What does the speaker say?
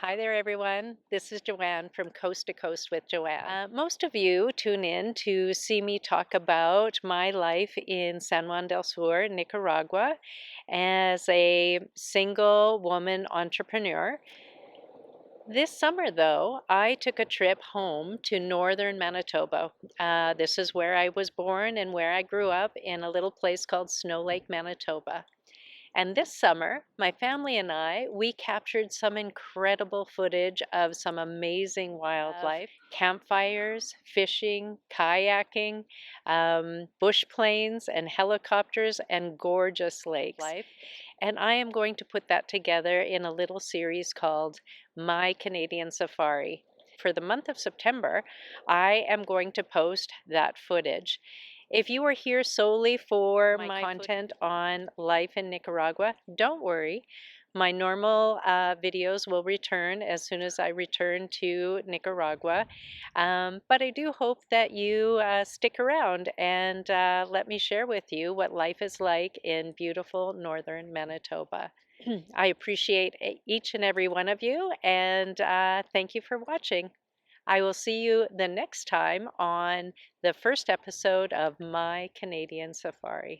Hi there, everyone. This is Joanne from Coast to Coast with Joanne. Most of you tune in to see me talk about my life in San Juan del Sur, Nicaragua, as a single woman entrepreneur. This summer, though, I took a trip home to northern Manitoba. This is where I was born and where I grew up in a little place called Snow Lake, Manitoba. And this summer, my family and I, we captured some incredible footage of some amazing wildlife, campfires, fishing, kayaking, bush planes and helicopters, and gorgeous lakes. And I am going to put that together in a little series called My Canadian Safari. For the month of September, I am going to post that footage. If you are here solely for my content on life in Nicaragua, don't worry. My normal videos will return as soon as I return to Nicaragua. But I do hope that you stick around and let me share with you what life is like in beautiful northern Manitoba. I appreciate each and every one of you, and thank you for watching. I will see you the next time on the first episode of My Canadian Safari.